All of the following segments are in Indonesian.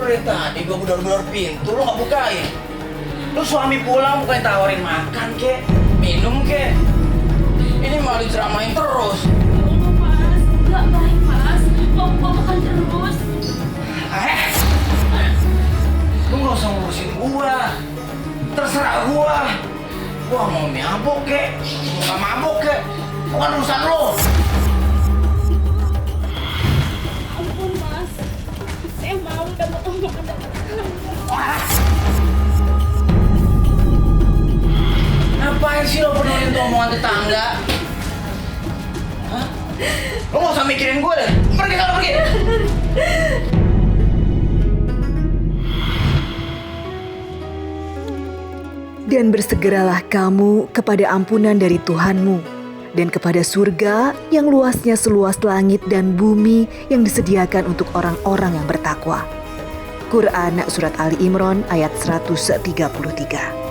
Dari tadi gue gedor-gedor pintu, lo gak bukain. Lo suami pulang bukan tawarin makan kek, minum kek. Ini malah diceramain terus. Ya Mas, gak baik Mas. Bapak makan terus. Lu gak usah ngurusin gua. Terserah gua. Gua mau mabok kek, gak mabok kek. Bukan urusan lo. Ampun Mas, saya mau dapat omongan dari kamu. Ngapain sih lo peduliin tuh omongan tetangga? Hah? Lo gak usah mikirin gue deh. Pergi sana, pergi. Dan bersegeralah kamu kepada ampunan dari Tuhanmu dan kepada surga yang luasnya seluas langit dan bumi yang disediakan untuk orang-orang yang bertakwa. Quran Surat Ali Imran ayat 133.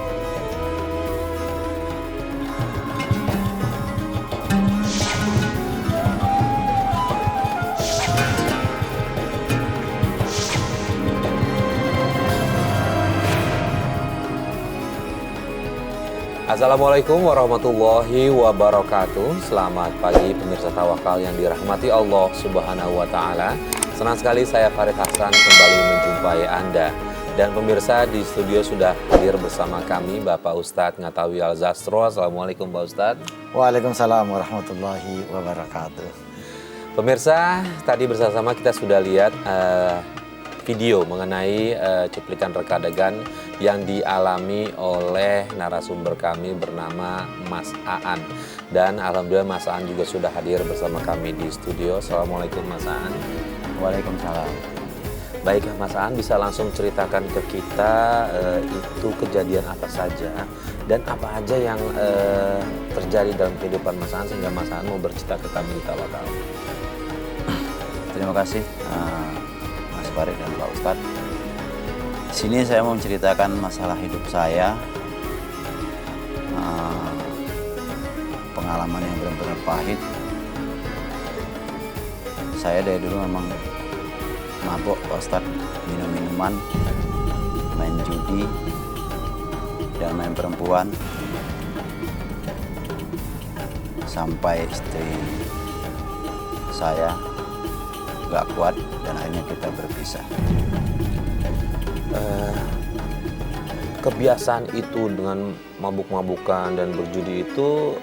Assalamualaikum warahmatullahi wabarakatuh. Selamat pagi pemirsa Tawakal yang dirahmati Allah Subhanahu wa Ta'ala. Senang sekali saya Farid Hasan kembali menjumpai Anda. Dan pemirsa di studio sudah hadir bersama kami Bapak Ustadz Ngatawi Al-Zastro. Assalamualaikum Pak Ustadz. Waalaikumsalam warahmatullahi wabarakatuh. Pemirsa, tadi bersama kita sudah lihat video mengenai cuplikan reka adegan yang dialami oleh narasumber kami bernama Mas Aan. Dan alhamdulillah Mas Aan juga sudah hadir bersama kami di studio. Assalamualaikum Mas Aan. Waalaikumsalam. Baik Mas Aan, bisa langsung ceritakan ke kita itu kejadian apa saja dan apa aja yang terjadi dalam kehidupan Mas Aan sehingga Mas Aan mau bercerita ke kami di Tawakal. Terima kasih Mas Farid dan Pak Ustadz. Di sini saya mau menceritakan masalah hidup saya, pengalaman yang benar-benar pahit. Saya dari dulu memang mabok, Pak Ustadz, minum-minuman, main judi, dan main perempuan. Sampai istri saya gak kuat dan akhirnya kita berpisah. Kebiasaan itu dengan mabuk-mabukan dan berjudi itu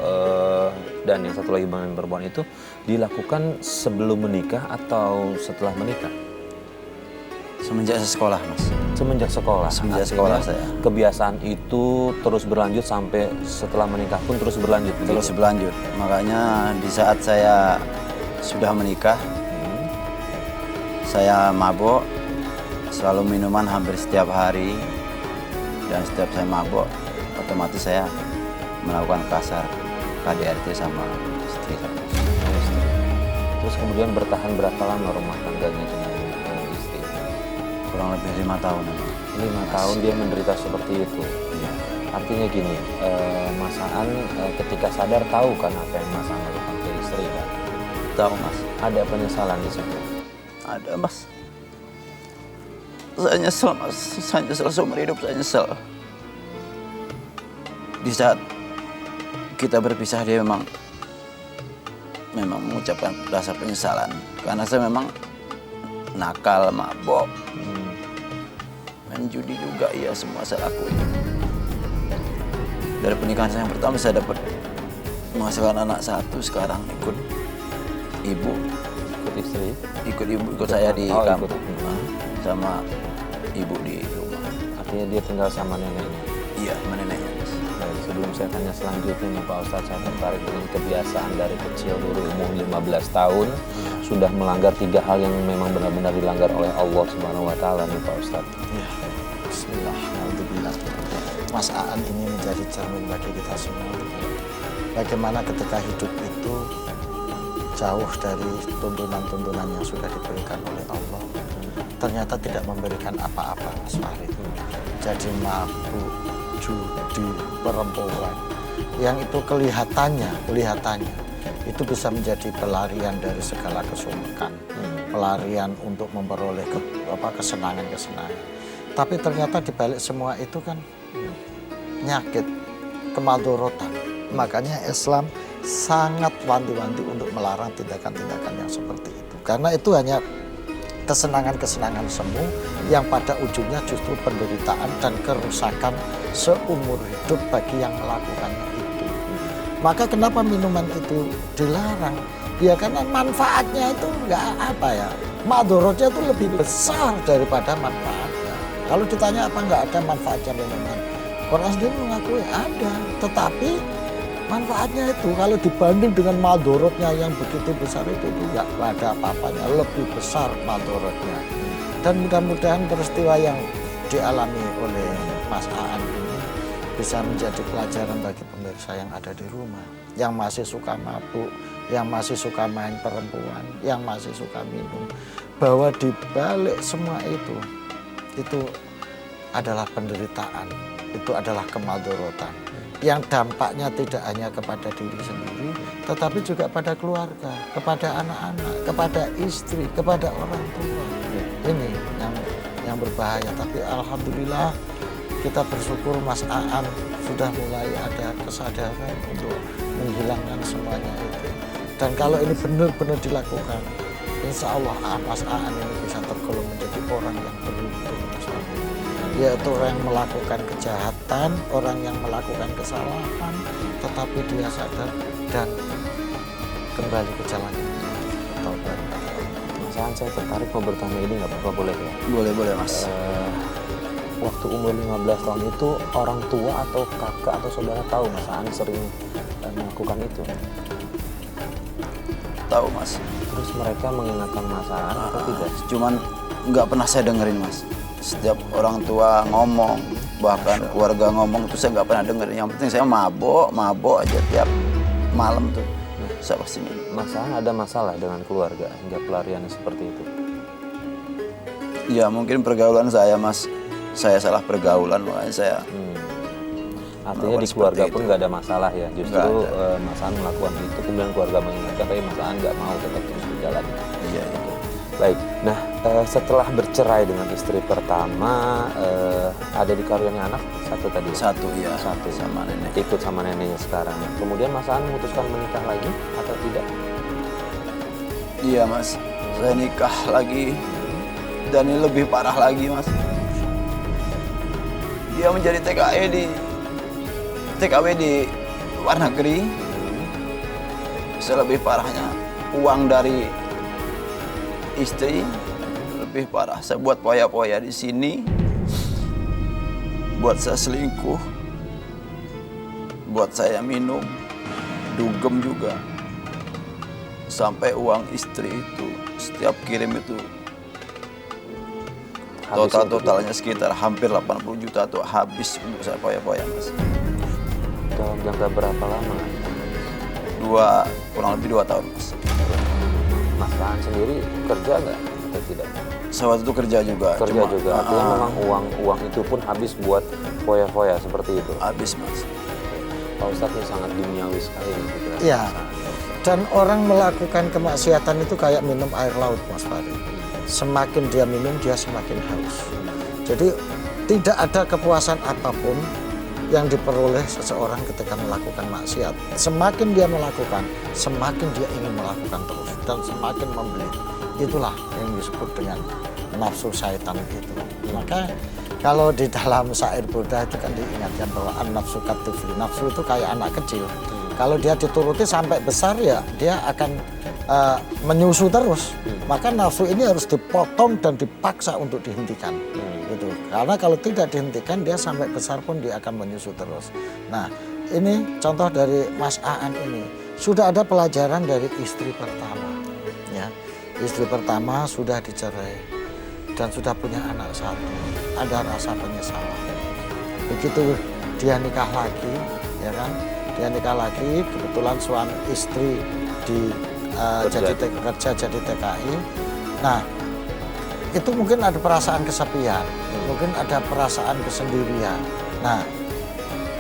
dan yang satu lagi main perempuan itu dilakukan sebelum menikah atau setelah menikah? Semenjak saya sekolah, Mas. Semenjak sekolah. Semenjak Artinya, sekolah saya. Kebiasaan itu terus berlanjut sampai setelah menikah pun terus berlanjut. Terus begitu? berlanjut. Makanya di saat saya sudah menikah, saya mabok, selalu minuman hampir setiap hari. Dan setiap saya mabok, otomatis saya melakukan kasar KDRT sama istri saya. Terus kemudian bertahan berapa lama rumah tangganya dengan istri? Kurang lebih 5 tahun. 5 tahun dia menderita seperti itu. Iya. Artinya gini, Mas Aan ketika sadar tahu kan apa yang Mas Aan lakukan ke istri kan? Tahu, Mas. Ada penyesalan di situ? Ada, Mas. Saya nyesel, Mas. Saya nyesel seumur hidup, saya nyesel. Di saat kita berpisah, dia memang mengucapkan rasa penyesalan. Karena saya memang nakal, mabok. Main judi juga, iya, semua saya lakuin. Dari pernikahan saya yang pertama, saya dapat menghasilkan anak 1, sekarang ikut ibu. Ikut istri? Ikut saya di kampung. Sama ibu di rumah. Artinya dia tinggal sama neneknya? Iya, sama neneknya. Baik, sebelum saya tanya selanjutnya nih Pak Ustadz, saya tertarik dengan kebiasaan dari kecil dulu umur 15 tahun sudah melanggar 3 hal yang memang benar-benar dilanggar oleh Allah Subhanahu wa Ta'ala nih Pak Ustadz. Ya, bismillah, alhamdulillah. Mas Aan ini menjadi cermin bagi kita semua. Bagaimana ketika hidup itu jauh dari tuntunan-tuntunan yang sudah diberikan oleh Allah, ternyata tidak memberikan apa-apa, Mas Farid. Jadi mabuk, judi, perempuan, yang itu kelihatannya itu bisa menjadi pelarian dari segala kesulitan. pelarian untuk memperoleh kesenangan-kesenangan. Tapi ternyata di balik semua itu kan nyakit, kemadorotan. Makanya Islam sangat wanti-wanti untuk melarang tindakan-tindakan yang seperti itu. Karena itu hanya kesenangan-kesenangan semu yang pada ujungnya justru penderitaan dan kerusakan seumur hidup bagi yang melakukannya itu. Maka kenapa minuman itu dilarang? Ya karena manfaatnya itu madorotnya itu lebih besar daripada manfaatnya. Kalau ditanya apa nggak ada manfaatnya minuman, Quran sendiri mengakui ada, tetapi manfaatnya itu kalau dibanding dengan madorotnya yang begitu besar itu nggak ada apa-apanya, lebih besar madorotnya. Dan mudah-mudahan peristiwa yang dialami oleh Mas Aan ini bisa menjadi pelajaran bagi pemirsa yang ada di rumah, yang masih suka mabuk, yang masih suka main perempuan, yang masih suka minum, bahwa di balik semua itu adalah penderitaan, itu adalah kemadorotan yang dampaknya tidak hanya kepada diri sendiri, tetapi juga pada keluarga, kepada anak-anak, kepada istri, kepada orang tua. Ini yang berbahaya. Tapi alhamdulillah kita bersyukur Mas Aan sudah mulai ada kesadaran untuk menghilangkan semuanya itu. Dan kalau ini benar-benar dilakukan, insya Allah Mas Aan ini bisa tergolong menjadi orang yang beruntung. Yaitu orang yang melakukan kejahatan, orang yang melakukan kesalahan, tetapi dia sadar dan kembali ke jalan taubat. Mas Aan, saya tertarik mau bertanya ini, nggak apa-apa boleh ya? Boleh Mas. Waktu umur 15 tahun itu orang tua atau kakak atau saudara tahu Mas Aan sering melakukan itu? Tahu Mas. Terus mereka mengingatkan Mas Aan atau tidak? Cuman nggak pernah saya dengerin Mas. Setiap orang tua ngomong, bahkan keluarga ngomong itu saya nggak pernah dengerin. Yang penting saya mabok aja tiap malam tuh. Saya pasti minum. Mas Aan ada masalah dengan keluarga hingga pelariannya seperti itu? Ya mungkin pergaulan saya Mas. Saya salah pergaulan makanya saya. Artinya di keluarga pun nggak ada masalah ya. Justru Mas Aan melakukan itu, kemudian keluarga mengingatkan, tapi Mas Aan nggak mau, tetap terus berjalan. Iya itu. Baik, nah setelah bercerai dengan istri pertama, ada dikaruniai anak satu tadi? Satu, iya. Satu. Sama nenek. Ikut sama neneknya sekarang. Kemudian Mas Aan memutuskan menikah lagi atau tidak? Iya Mas, saya nikah lagi dan ini lebih parah lagi Mas. Dia menjadi TKW di luar negeri. Lebih parahnya uang dari istri lebih parah. Saya buat poya-poya di sini, buat saya selingkuh, buat saya minum, dugem juga. Sampai uang istri itu setiap kirim itu totalnya sekitar hampir 80 juta tuh habis untuk saya poya-poya Mas. Dalam jangka berapa lama? Kurang lebih 2 tahun Mas. Mas Aan sendiri kerja nggak atau tidak? Saya waktu itu kerja juga. Kerja juga, artinya memang uang itu pun habis buat foya-foya seperti itu? Habis Mas. Pak Ustadz ini sangat duniawi sekali nih pikiran Iya. Mas Aan. Dan orang melakukan kemaksiatan itu kayak minum air laut Mas Farid. Semakin dia minum, dia semakin haus. Jadi tidak ada kepuasan apapun yang diperoleh seseorang ketika melakukan maksiat. Semakin dia melakukan, semakin dia ingin melakukan terus dan semakin membeli. Itulah yang disebut dengan nafsu syaitan itu. Maka kalau di dalam syair Buddha itu kan diingatkan bahwa an-nafsu katifli. Nafsu itu kayak anak kecil. Kalau dia dituruti sampai besar ya dia akan menyusu terus. Maka nafsu ini harus dipotong dan dipaksa untuk dihentikan. Gitu. Karena kalau tidak dihentikan dia sampai besar pun dia akan menyusu terus. Nah ini contoh dari Mas Aan ini. Sudah ada pelajaran dari istri pertama. Ya. Istri pertama sudah dicerai dan sudah punya anak satu. Ada rasa penyesalan. Begitu dia nikah lagi, ya kan? Dia nikah lagi, kebetulan suami istri kerja jadi TKI. Nah, itu mungkin ada perasaan kesepian, mungkin ada perasaan kesendirian. Nah,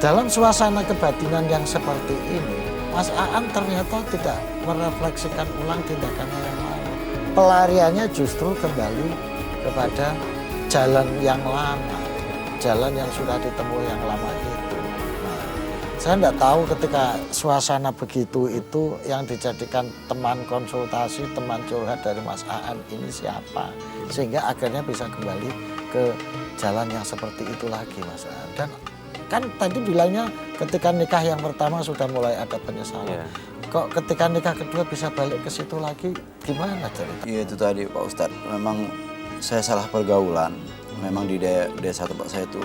dalam suasana kebatinan yang seperti ini, Mas Aan ternyata tidak merefleksikan ulang tindakannya yang lalu. pelariannya justru kembali kepada jalan yang lama, jalan yang sudah ditempuh yang lama itu. Nah, saya tidak tahu ketika suasana begitu itu yang dijadikan teman konsultasi, teman curhat dari Mas Aan ini siapa, sehingga akhirnya bisa kembali ke jalan yang seperti itu lagi, Mas Aan. Dan kan tadi bilangnya ketika nikah yang pertama sudah mulai ada penyesalan. Iya. Kok ketika nikah kedua bisa balik ke situ lagi, gimana cerita? Iya itu tadi Pak Ustadz, memang saya salah pergaulan. Memang di desa tempat saya itu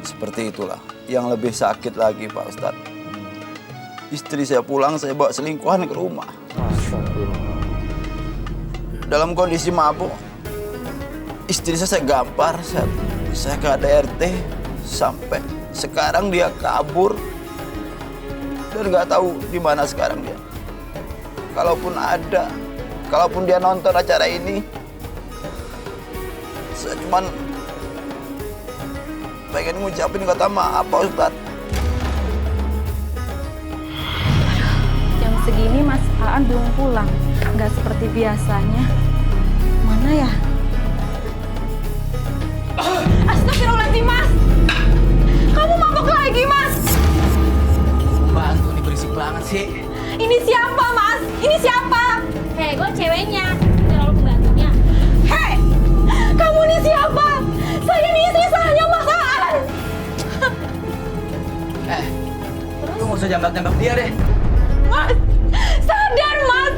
seperti itulah. Yang lebih sakit lagi Pak Ustadz, istri saya pulang, saya bawa selingkuhan ke rumah. Dalam kondisi mabuk, istri saya gampar, saya ke ADRT, sampai sekarang dia kabur dan nggak tahu di mana sekarang dia. Kalaupun ada, kalaupun dia nonton acara ini, saya cuman pengen ngucapin kata maaf Pak Ustadz. Jam segini Mas Aan belum pulang. Nggak seperti biasanya. Mana ya? Astagfirullahaladzim, Mas! Kamu mabok lagi, Mas! Bantu nih berisik banget sih. Ini siapa, Mas? Ini siapa? Hei, gue ceweknya. Kalau pembantunya. Hei! Kamu ini siapa? Saya ini istri sahnya Mas Aan. Lu nggak usah jambak-jambak dia deh. Mas! Sadar, Mas!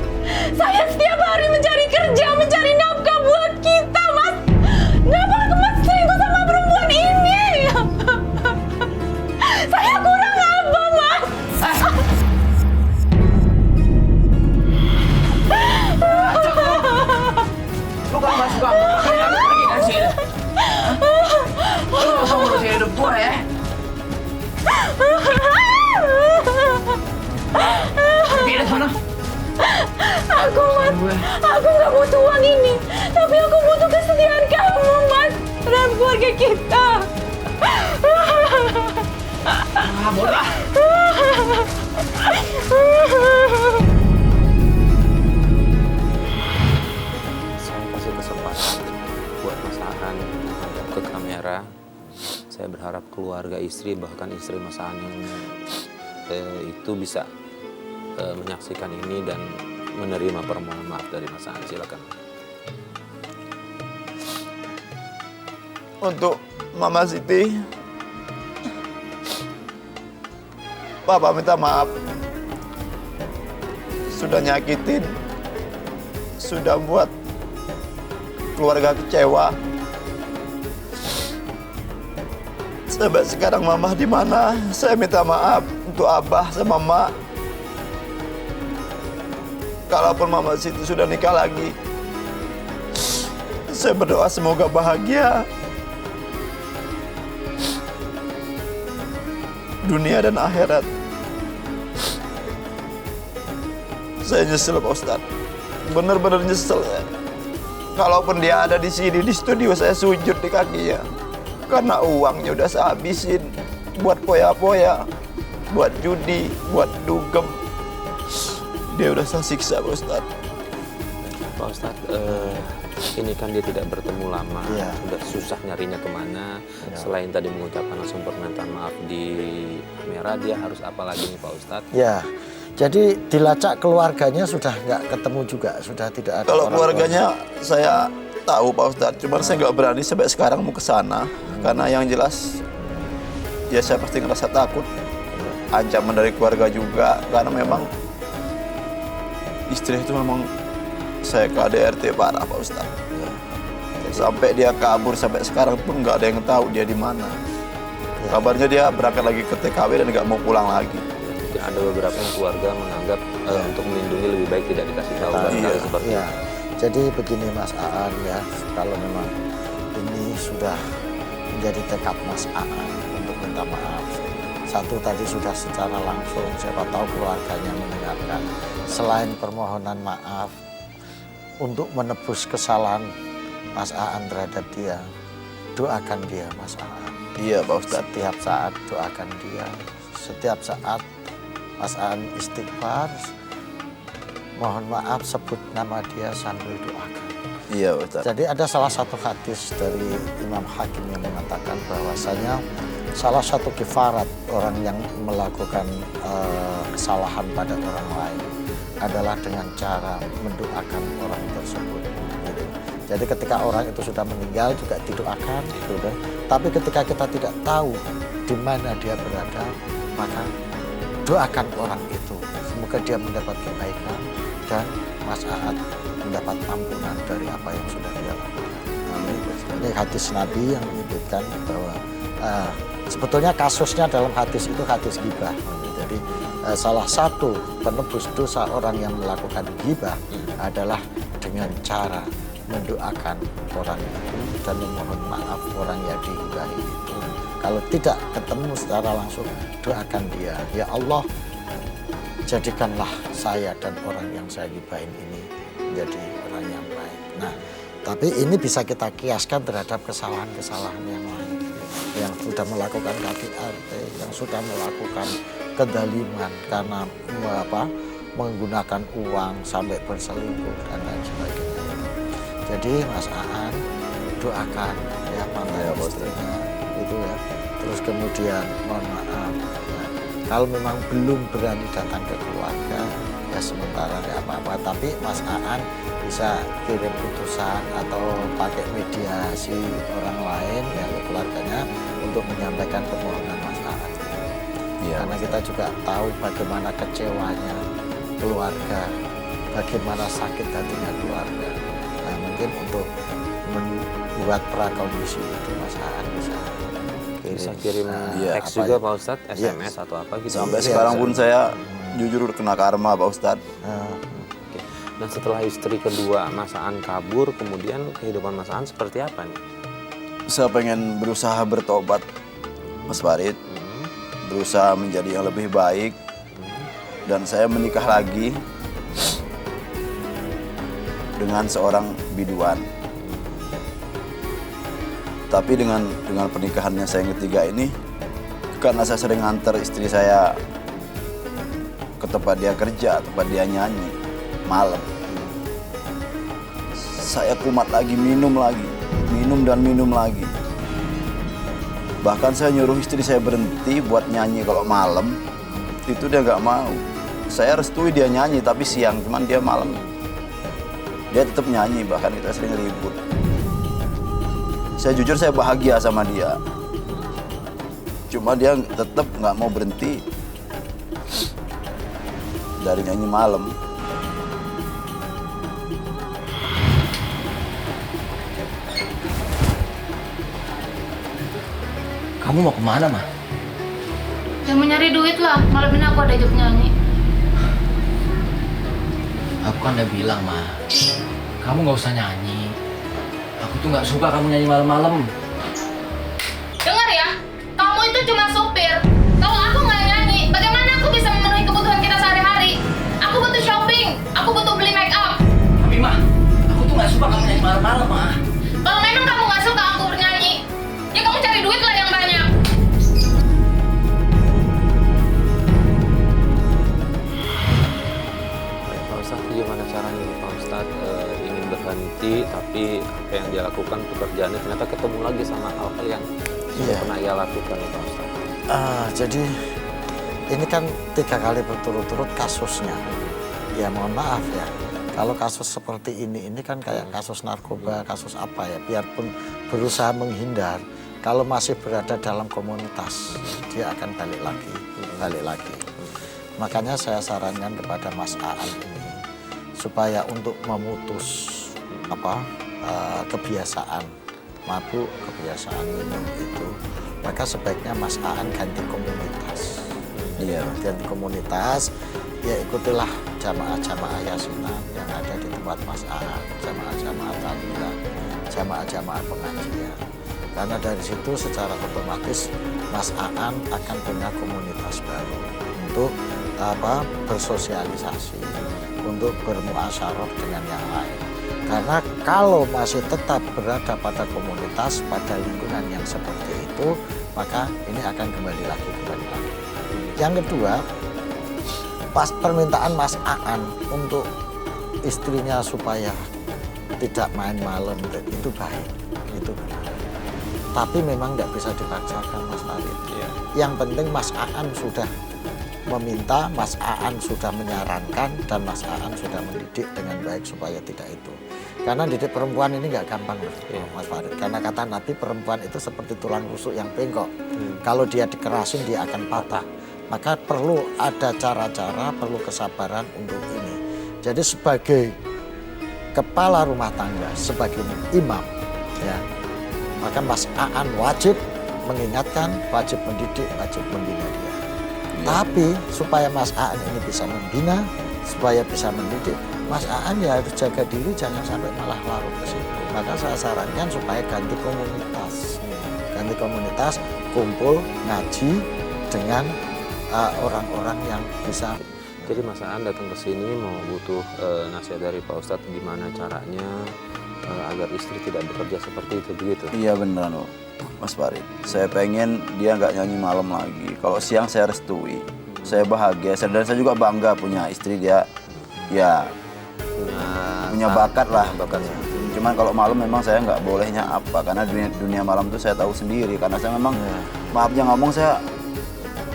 Saya setiap hari mencari kerja, mencari nafkah buat kita, Mas! Kenapa Mas selingkuh sama perempuan ini? Saya kurang apa, Mas? Lu kalau nggak suka, saya pergi dari sini. Lu nggak usah ngurusin hidup gua ya. Pergi dari sana. Aku, Mas, aku nggak butuh uang ini. Tapi aku butuh kesetiaan kamu, Mas. Dan keluarga kita. Bodoh. Saya kasih kesempatan buat Mas Aan menghadap ke kamera. Saya berharap keluarga istri, bahkan istri Mas Aan yang itu bisa menyaksikan ini dan menerima permohonan maaf dari Mas Aan. Silakan. Untuk Mama Siti, Papa minta maaf. Sudah nyakitin, sudah buat keluarga kecewa. Sampai sekarang Mama di mana? Saya minta maaf untuk Abah sama Mak. Kalaupun Mama Siti sudah nikah lagi, saya berdoa semoga bahagia dunia dan akhirat. Saya nyesel Pak Ustadz, bener-bener nyesel. Kalaupun dia ada di sini di studio, saya sujud di kakinya, karena uangnya udah saya habisin buat poya-poya, buat judi, buat dugem. Dia udah saya siksa Pak Ustadz. Pak Ustadz, ini kan dia tidak bertemu lama, Iya. udah susah nyarinya kemana. Selain tadi mengucapkan langsung permintaan maaf di kamera, dia harus apa lagi nih Pak Ustadz? Ya, jadi dilacak keluarganya sudah nggak ketemu juga, sudah tidak ada. Kalau orang keluarganya saya tahu Pak Ustadz, cuman saya nggak berani sampai sekarang mau ke sana. Karena yang jelas, ya saya pasti ngerasa takut. Ancaman dari keluarga juga, karena memang istri itu memang saya ke ADRT parah Pak Ustadz. Sampai dia kabur, sampai sekarang pun nggak ada yang tahu dia di mana. Kabarnya dia berangkat lagi ke TKW dan nggak mau pulang lagi. Mungkin ada beberapa yang keluarga menganggap untuk melindungi lebih baik tidak dikasih tahu. Barangkali Iya. seperti Ya, itu. jadi begini Mas Aan ya, kalau memang ini sudah menjadi tekad Mas Aan untuk minta maaf. Satu tadi sudah secara langsung, siapa tahu keluarganya mendengarkan. Selain permohonan maaf untuk menebus kesalahan Mas Aan terhadap dia, doakan dia Mas Aan. Iya Pak Ustadz. Setiap saat doakan dia. Setiap saat Mas Aan istighfar, mohon maaf sebut nama dia sambil doakan. Iya Ustaz. Jadi ada salah satu hadis dari Imam Hakim yang mengatakan bahwasanya salah satu kifarat orang yang melakukan kesalahan pada orang lain adalah dengan cara mendoakan orang tersebut. Gitu. Jadi ketika orang itu sudah meninggal juga didoakan, gitu. Tapi ketika kita tidak tahu di mana dia berada, maka doakan orang itu. Semoga dia mendapat kebaikan dan Mas Aad mendapat ampunan dari apa yang sudah dia lakukan. Amin. Ini hadis Nabi yang menyebutkan bahwa sebetulnya kasusnya dalam hadis itu hadis ghibah. Jadi salah satu penebus dosa orang yang melakukan ghibah adalah dengan cara mendoakan orang itu dan memohon maaf orang yang digibahi itu. Kalau tidak ketemu secara langsung, doakan dia. Ya Allah, jadikanlah saya dan orang yang saya gibahin ini menjadi orang yang baik. Nah, tapi ini bisa kita kiaskan terhadap kesalahan-kesalahan yang lain. Yang sudah melakukan KDRT, yang sudah melakukan kedaliman karena menggunakan uang sampai berselingkuh dan lain sebagainya. Jadi Mas Aan doakan ya mantan istrinya itu ya. Terus kemudian mohon maaf ya. Kalau memang belum berani datang ke keluarga ya sementara tidak apa-apa. Tapi Mas Aan bisa kirim putusan atau pakai mediasi orang lain ya ke keluarganya untuk menyampaikan permohonan Mas Aan. Ya, karena kita juga tahu bagaimana kecewanya keluarga, bagaimana sakit hatinya keluarga. Nah, mungkin untuk membuat prakondisi itu Mas Aan bisa kirim teks juga Pak Ustadz, SMS atau apa gitu. Sampai sekarang pun saya jujur kena karma Pak Ustadz. Oke. Nah setelah istri kedua Mas Aan kabur, kemudian kehidupan Mas Aan seperti apa nih? Saya pengen berusaha bertobat Mas Farid, berusaha menjadi yang lebih baik, dan saya menikah lagi dengan seorang biduan. Tapi dengan pernikahannya saya yang ketiga ini, karena saya sering nganter istri saya ke tempat dia kerja, tempat dia nyanyi malam, saya kumat lagi, minum dan minum lagi. Bahkan saya nyuruh istri saya berhenti buat nyanyi kalau malam, itu dia nggak mau. Saya restui dia nyanyi tapi siang, cuman dia malam dia tetap nyanyi, bahkan kita sering ribut. Saya jujur saya bahagia sama dia, cuma dia tetap nggak mau berhenti dari nyanyi malam. Kamu mau kemana, Ma? Ya mau nyari duit lah, malam ini aku ada job nyanyi. Aku kan udah bilang, Ma, kamu nggak usah nyanyi. Aku tuh nggak suka kamu nyanyi malam-malam. Dengar ya, kamu itu cuma supir. Kalau aku nggak nyanyi, bagaimana aku bisa memenuhi kebutuhan kita sehari-hari? Aku butuh shopping, aku butuh beli make up. Tapi, Ma, aku tuh nggak suka kamu nyanyi malam-malam, Ma. Kalau memang kamu nggak suka aku bernyanyi, ya kamu cari duit lah yang banyak. Pak Ustadz, gimana caranya Pak Ustadz ingin berhenti, tapi apa yang dia lakukan pekerjaannya ternyata ketemu lagi sama hal-hal yang sudah pernah ia lakukan ya Pak Ustadz? Jadi ini kan 3 kali berturut-turut kasusnya. Ya mohon maaf ya, kalau kasus seperti ini kan kayak kasus narkoba, kasus apa ya, biarpun berusaha menghindar, kalau masih berada dalam komunitas, dia akan balik lagi. Makanya saya sarankan kepada Mas Aan ini, supaya untuk memutus kebiasaan mabuk, kebiasaan minum itu, maka sebaiknya Mas Aan ganti komunitas. Iya, ganti komunitas, ya ikutilah jamaah-jamaah yasinan yang ada di tempat Mas Aan, jamaah-jamaah tahlilan, jamaah-jamaah pengajian. Karena dari situ secara otomatis Mas Aan akan punya komunitas baru untuk bersosialisasi, untuk bermuasyarah dengan yang lain. Karena kalau masih tetap berada pada komunitas, pada lingkungan yang seperti itu, maka ini akan kembali lagi. Yang kedua, pas permintaan Mas Aan untuk istrinya supaya tidak main malam itu baik, itu benar. Tapi memang nggak bisa dipaksakan Mas Farid. Yang penting Mas Aan sudah meminta, Mas Aan sudah menyarankan, dan Mas Aan sudah mendidik dengan baik supaya tidak itu. Karena didik perempuan ini nggak gampang Mas Farid. Karena kata Nabi, perempuan itu seperti tulang rusuk yang bengkok. Kalau dia dikerasin dia akan patah. Maka perlu ada cara-cara, perlu kesabaran untuk ini. Jadi sebagai kepala rumah tangga, sebagai imam, ya, maka Mas Aan wajib mengingatkan, wajib mendidik, wajib membina dia. Tapi supaya Mas Aan ini bisa membina, supaya bisa mendidik, Mas Aan ya harus jaga diri, jangan sampai malah larut ke situ. Maka saya sarankan supaya ganti komunitas, kumpul, ngaji dengan orang-orang yang bisa. Jadi Mas Aan datang ke sini mau butuh nasihat dari Pak Ustadz gimana caranya agar istri tidak bekerja seperti itu, begitu? Iya benar loh, Mas Farid. Saya pengen dia nggak nyanyi malam lagi. Kalau siang saya restui, saya bahagia. Dan saya juga bangga punya istri dia, ya punya bakat lah. Cuman kalau malam memang saya nggak bolehnya apa, karena dunia malam itu saya tahu sendiri. Karena saya memang, maafnya ngomong, saya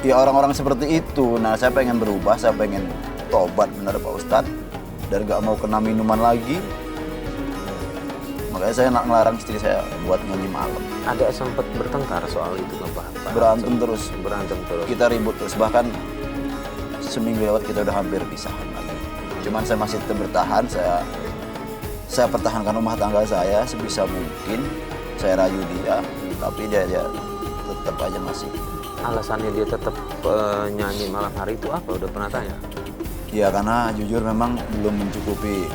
ya orang-orang seperti itu. Nah saya pengen berubah, saya pengen tobat benar Pak Ustadz, dan nggak mau kena minuman lagi. Makanya saya nak ngelarang istri saya buat nyanyi malam. Ada sempat bertengkar soal itu nggak Pak? Berantem terus. Kita ribut terus, bahkan seminggu lewat kita udah hampir pisahan lagi. Cuman saya masih tetap bertahan, saya pertahankan rumah tangga saya sebisa mungkin. Saya rayu dia, tapi dia tetap aja masih. Alasannya dia tetap nyanyi malam hari itu apa? Udah pernah tanya? Ya karena jujur memang belum mencukupi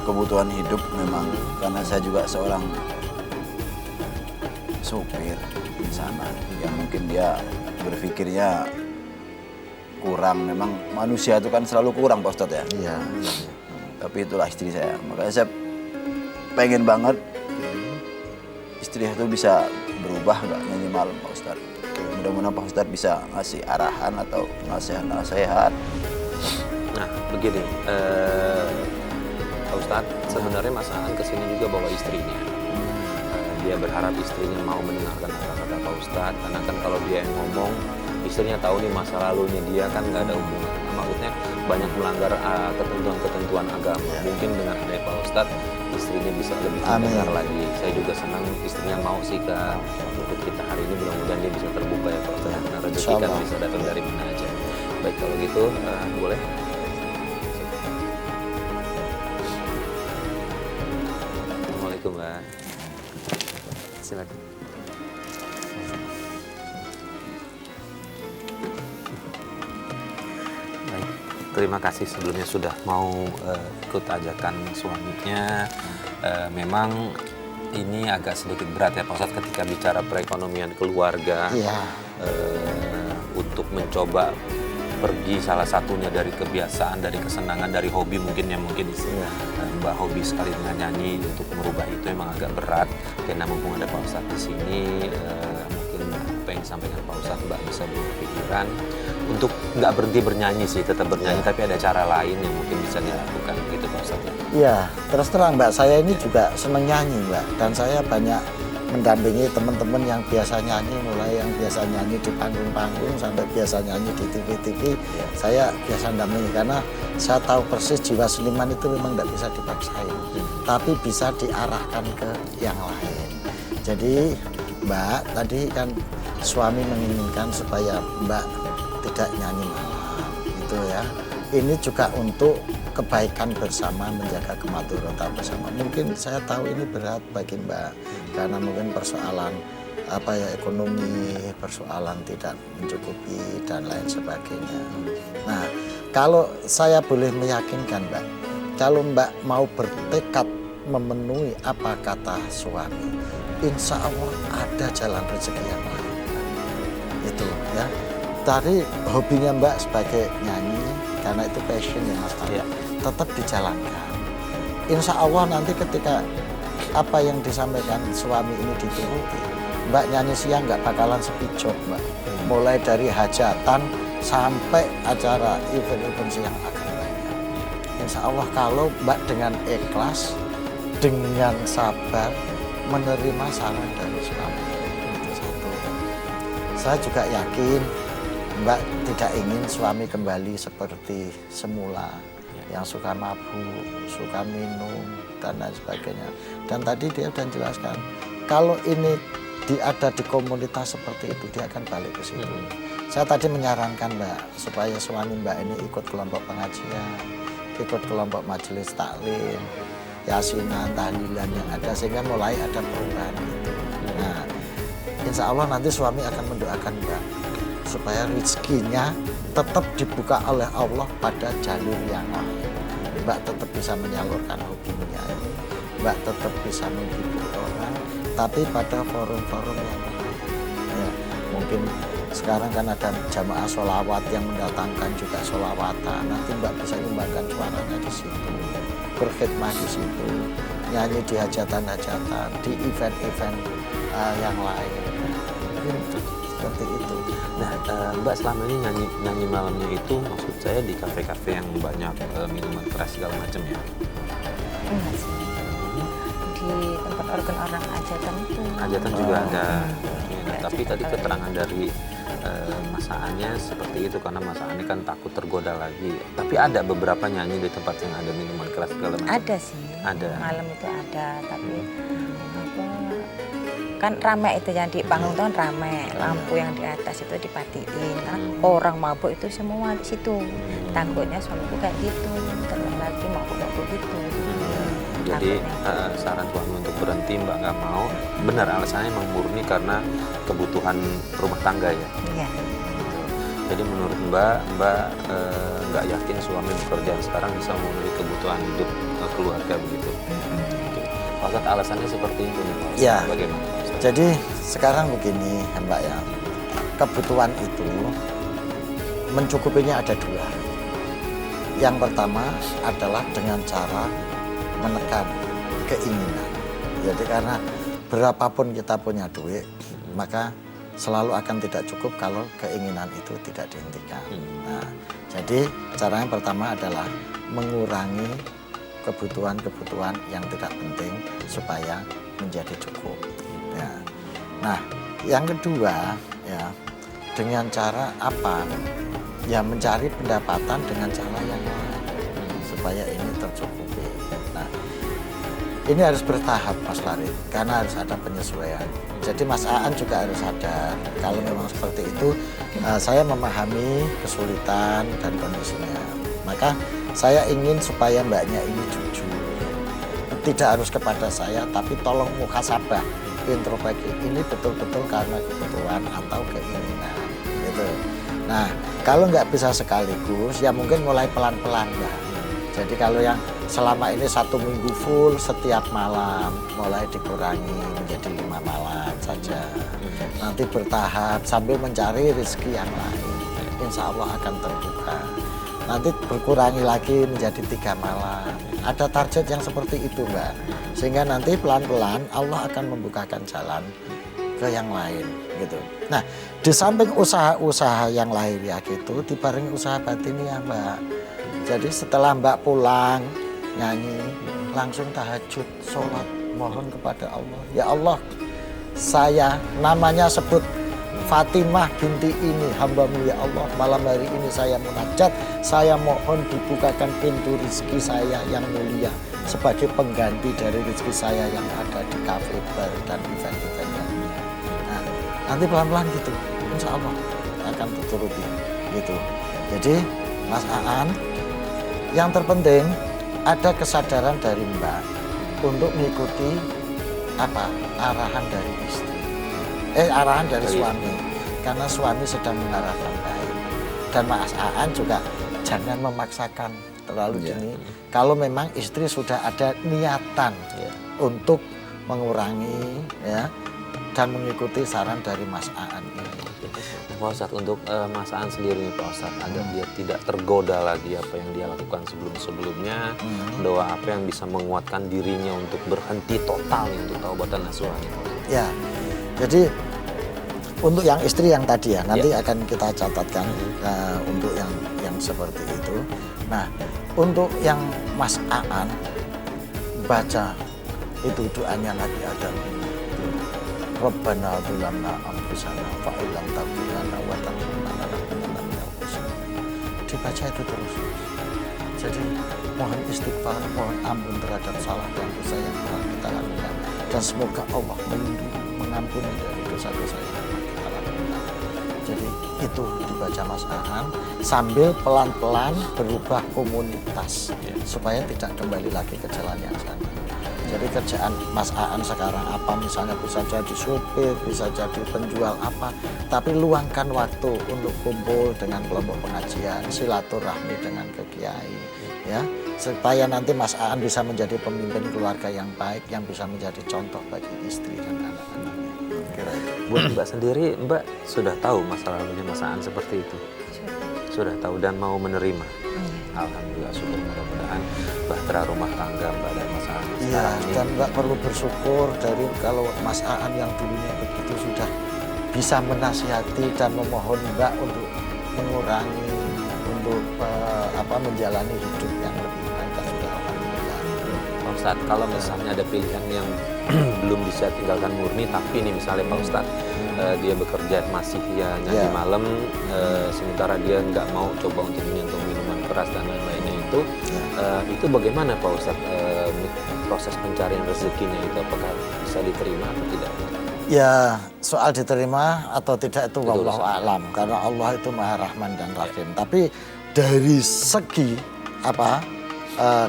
kebutuhan hidup memang, karena saya juga seorang supir di sana yang mungkin dia berpikirnya kurang. Memang manusia itu kan selalu kurang Pak Ustadz ya. Iya. Tapi itulah istri saya, makanya saya pengen banget istri itu bisa berubah, nggak nyanyi malam Pak Ustadz. Mudah-mudahan Pak Ustadz bisa ngasih arahan atau nasihat. Nah begini, Pak Ustadz, sebenarnya Mas Aan kesini juga bawa istrinya. Dia berharap istrinya mau mendengarkan kata-kata Pak Ustadz, karena kan kalau dia yang ngomong, istrinya tahu nih masa lalunya dia kan nggak ada hubungan. Maksudnya banyak melanggar ketentuan-ketentuan agama. Mungkin dengan adanya Pak Ustadz, istrinya bisa lebih mendengar lagi. Saya juga senang istrinya mau sih ke ikut kita hari ini. Mudah-mudahan dia bisa terbuka ya Pak Ustadz. Karena rezeki kan bisa datang dari mana aja. Baik kalau gitu, boleh. Assalamualaikum Mbak. Silakan. Baik, terima kasih sebelumnya sudah mau ikut ajakan suaminya. Memang ini agak sedikit berat ya Pak Ustadz ketika bicara perekonomian keluarga. Untuk mencoba pergi salah satunya dari kebiasaan, dari kesenangan, dari hobi mungkin Mbak hobi sekali dengan nyanyi, untuk merubah itu memang agak berat. Karena mumpung ada Pak Ustadz di sini, mungkin apa yang disampaikan Pak Ustadz Mbak bisa berpikiran untuk nggak berhenti bernyanyi sih, tetap bernyanyi, tapi ada cara lain yang mungkin bisa dilakukan gitu Pak Ustadz. Iya, terus terang Mbak, saya ini juga seneng nyanyi Mbak, dan saya banyak mendampingi teman-teman yang biasa nyanyi, mulai yang biasa nyanyi di panggung-panggung sampai biasa nyanyi di TV-TV. Saya biasa mendampingi karena saya tahu persis jiwa seniman itu memang tidak bisa dipaksain, tapi bisa diarahkan ke yang lain. Jadi Mbak, tadi kan suami menginginkan supaya Mbak tidak nyanyi malam, gitu ya. Ini juga untuk kebaikan bersama, menjaga kemaslahatan bersama. Mungkin saya tahu ini berat bagi Mbak, karena mungkin persoalan ekonomi, persoalan tidak mencukupi dan lain sebagainya. Nah, kalau saya boleh meyakinkan Mbak, kalau Mbak mau bertekad memenuhi apa kata suami, insya Allah ada jalan rezeki yang lain. Itu ya. Tadi hobinya Mbak sebagai nyanyi, karena itu passion ya Mas Farid, tetap dijalankan. Insya Allah nanti ketika apa yang disampaikan suami ini dituruti, Mbak nyanyi siang nggak bakalan sepi job Mbak. Mulai dari hajatan sampai acara event-event siang akan banyak. insya Allah kalau Mbak dengan ikhlas, dengan sabar menerima saran dari suami, itu satu. Saya juga yakin Mbak tidak ingin suami kembali seperti semula, yang suka mabuk, suka minum, dan lain sebagainya. Dan tadi dia sudah jelaskan, kalau ini ada di komunitas seperti itu, dia akan balik ke situ. Saya tadi menyarankan Mbak, supaya suami Mbak ini ikut kelompok pengajian, ikut kelompok majelis taklim, yasinan, tahlilan yang ada, sehingga mulai ada perubahan itu. Nah, insya Allah nanti suami akan mendoakan Mbak, supaya rezekinya tetap dibuka oleh Allah pada jalur yang lain. Mbak tetap bisa menyalurkan hobinya ini, Mbak tetap bisa menghibur orang, tapi pada forum-forum yang lain. Ya, mungkin sekarang kan ada jamaah sholawat yang mendatangkan juga sholawatan. Nanti Mbak bisa nyumbangkan suaranya di situ, berkhidmah di situ, nyanyi di hajatan-hajatan, di event-event yang lain. Mungkin seperti itu. Nah, Mbak selama ini nyanyi malamnya itu maksud saya di kafe-kafe yang banyak minuman keras segala macam ya? Enggak sih. Di tempat organ orang ajatan itu. Ajatan juga ada. Ya, tapi tadi keterangan dari masaannya seperti itu karena masaannya kan takut tergoda lagi. Tapi ada beberapa nyanyi di tempat yang ada minuman keras segala macam. Ada sih. Ada. Malam itu ada, tapi apa? Kan rame itu yang di panggung itu kan rame, lampu yang di atas itu dipatiin karena orang mabuk itu semua di situ. Takutnya suamiku kayak gitu, terulang lagi mabuk-mabuk gitu. Jadi saran suami untuk berhenti Mbak nggak mau. Benar alasannya memang murni karena kebutuhan rumah tangga ya. Iya. Jadi menurut Mbak nggak yakin suami pekerjaan sekarang bisa memenuhi kebutuhan hidup keluarga begitu. Oke. Maksud alasannya seperti itu nih Pak. Ya. Bagaimana? Jadi sekarang begini Mbak ya, kebutuhan itu mencukupinya ada dua. Yang pertama adalah dengan cara menekan keinginan. Jadi karena berapapun kita punya duit, maka selalu akan tidak cukup kalau keinginan itu tidak dihentikan. Nah, jadi cara yang pertama adalah mengurangi kebutuhan-kebutuhan yang tidak penting supaya menjadi cukup. Ya. Nah, yang kedua ya dengan cara apa? Ya mencari pendapatan dengan cara yang lain supaya ini tercukupi. Nah, ini harus bertahap Mas Farid karena harus ada penyesuaian. Jadi Mas Aan juga harus sadar kalau memang seperti itu, saya memahami kesulitan dan kondisinya. Maka saya ingin supaya Mbaknya ini jujur. Tidak harus kepada saya, tapi tolong muhasabah, introspeksi. Ini betul-betul karena kebutuhan atau keinginan, gitu. Nah, kalau nggak bisa sekaligus, ya mungkin mulai pelan-pelan, Mbak. Jadi kalau yang selama ini 1 minggu full setiap malam, mulai dikurangi menjadi 5 malam saja. Nanti bertahap sambil mencari rezeki yang lain. Insya Allah akan terbuka. Nanti berkurangi lagi menjadi 3 malam. Ada target yang seperti itu, Mbak. Sehingga nanti pelan-pelan Allah akan membukakan jalan ke yang lain, gitu. Nah, di samping usaha-usaha yang lahiriah gitu, dibarengi usaha batiniah, Mbak. Jadi setelah Mbak pulang, nyanyi, langsung tahajud, sholat, mohon kepada Allah. Ya Allah, saya namanya sebut Fatimah binti ini, hambamu ya Allah. Malam hari ini saya munajat, saya mohon dibukakan pintu rezeki saya yang mulia sebagai pengganti dari rezeki saya yang ada di kafe, bar, dan event-event lainnya. Nah, nanti pelan-pelan gitu, insya Allah akan dituruti gitu. Jadi Mas Aan, yang terpenting ada kesadaran dari Mbak untuk mengikuti apa arahan dari istri, arahan dari suami, karena suami sedang mengarahkan baik. Dan Mas Aan juga jangan memaksakan terlalu dini. Kalau memang istri sudah ada niatan untuk mengurangi ya dan mengikuti saran dari Mas Aan ini. Pak Ustadz, untuk Mas Aan sendiri nih Pak Ustadz, agar dia tidak tergoda lagi apa yang dia lakukan sebelum-sebelumnya, doa apa yang bisa menguatkan dirinya untuk berhenti total nih untuk taubatan nasuha nih Pak Ustadz? Ya, jadi untuk yang istri yang tadi ya, nanti akan kita catatkan untuk yang seperti itu. Nah, untuk yang Mas Aan baca itu doanya Nabi Adam ini. Rabbana dzulamna anfusana fa illam taghfir lana wa tarhamna lanakunanna minal khasirin. Dibaca itu terus. Jadi mohon istighfar, mohon ampun terhadap salah dan dosa yang telah kita lakukan, dan semoga Allah melindungi, mengampuni dari dosa-dosa yang telah kita lakukan. Jadi itu dibaca Mas Aan sambil pelan-pelan berubah komunitas supaya tidak kembali lagi ke jalan yang sama. Jadi kerjaan Mas Aan sekarang apa, misalnya bisa jadi supir, bisa jadi penjual apa, tapi luangkan waktu untuk kumpul dengan kelompok pengajian, silaturahmi dengan ke kiai, ya, supaya nanti Mas Aan bisa menjadi pemimpin keluarga yang baik, yang bisa menjadi contoh bagi istri dan anak-anaknya. Kira itu. Buat Mbak sendiri, Mbak sudah tahu masa lalunya Mas Aan seperti itu? Sudah tahu dan mau menerima? Alhamdulillah, syukur, mudah-mudahan bahtera rumah tangga Mbak dan Mas Aan Iya, sekarang ini. dan Mbak perlu bersyukur dari kalau Mas Aan yang dulunya begitu sudah bisa menasihati dan memohon Mbak untuk mengurangi, untuk menjalani hidup yang lebih baik. Sudah alhamdulillah. Pak Ustadz, kalau misalnya ada pilihan yang belum bisa tinggalkan murni, tapi nih misalnya Pak Ustadz dia bekerja masih ya ngaji malam, sementara dia nggak mau coba untuk menyentuh minuman keras dan lain-lainnya itu bagaimana Pak Ustadz proses pencarian rezekinya itu, apakah bisa diterima atau tidak? Ya, soal diterima atau tidak itu Betul, wallahu a'lam, karena Allah itu Maha Rahman dan Rahim. Tapi dari segi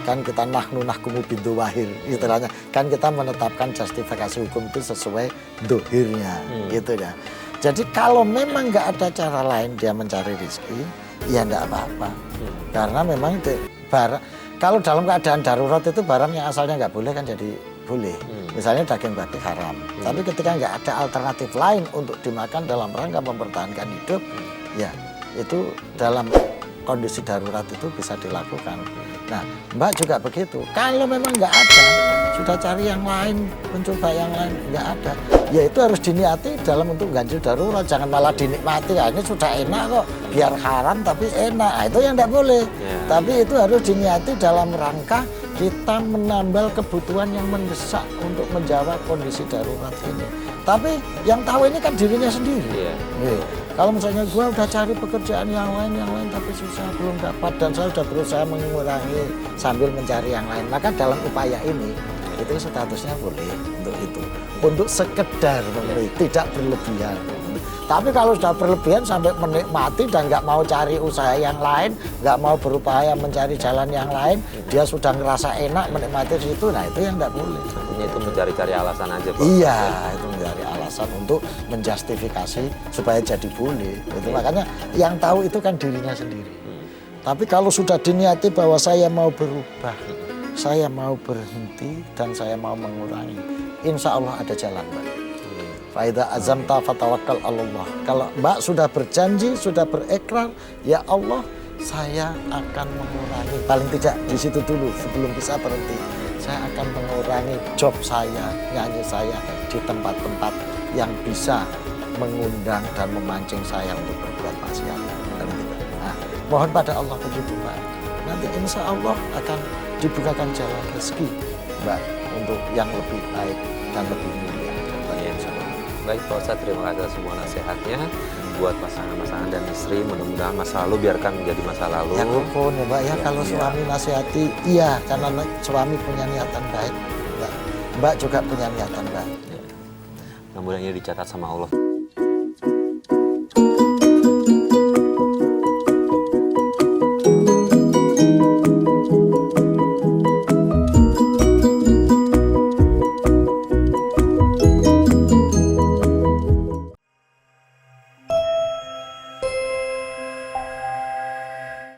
kan kita nahkumu bintu wahir, istilahnya kan kita menetapkan justifikasi hukum itu sesuai dohirnya, gitu ya. Jadi kalau memang nggak ada cara lain dia mencari rezeki, ya nggak apa-apa, karena memang kalau dalam keadaan darurat itu barang yang asalnya nggak boleh kan jadi boleh. Misalnya daging babi haram, tapi ketika nggak ada alternatif lain untuk dimakan dalam rangka mempertahankan hidup, ya itu dalam kondisi darurat itu bisa dilakukan. Nah, Mbak juga begitu. Kalau memang nggak ada, sudah cari yang lain, mencoba yang lain, nggak ada. Ya itu harus diniati dalam untuk ganjil darurat. Jangan malah dinikmati. Ya, ini sudah enak kok, biar haram tapi enak. Nah, itu yang nggak boleh. Tapi itu harus diniati dalam rangka kita menambal kebutuhan yang mendesak untuk menjawab kondisi darurat ini. Tapi yang tahu ini kan dirinya sendiri. Kalau misalnya gue udah cari pekerjaan yang lain tapi susah, belum dapat, dan saya sudah berusaha mengurangi sambil mencari yang lain, maka dalam upaya ini itu statusnya boleh untuk itu, untuk sekedar memberi, tidak berlebihan. Tapi kalau sudah berlebihan sampai menikmati dan nggak mau cari usaha yang lain, nggak mau berupaya mencari jalan yang lain, dia sudah ngerasa enak menikmati di situ, nah itu yang nggak boleh. Artinya itu mencari-cari alasan aja Pak? Iya, itu mencari alasan untuk menjustifikasi supaya jadi boleh. Itu makanya yang tahu itu kan dirinya sendiri. Tapi kalau sudah diniati bahwa saya mau berubah, saya mau berhenti dan saya mau mengurangi, insya Allah ada jalan, Mbak. Faida azamta fatawakkal Allah. Kalau Mbak sudah berjanji, sudah berikrar, ya Allah, saya akan mengurangi. Paling tidak di situ dulu sebelum bisa berhenti. Saya akan mengurangi job saya, nyanyi saya di tempat-tempat yang bisa mengundang dan memancing saya untuk berbuat maksiat. Nah, mohon pada Allah begitu, Mbak. Nanti insya Allah akan dibukakan jalan rezeki, Mbak, untuk yang lebih baik dan lebih mulia. Baik Pak Ustadz, terima kasih atas semua nasihatnya buat pasangan-pasangan dan istri. Mudah-mudahan masa lalu biarkan menjadi masa lalu. Ya ampun ya Mbak ya, kalau suami nasihati, iya karena suami punya niatan baik, Mbak juga punya niatan baik. Mudah-mudahan ini dicatat sama Allah.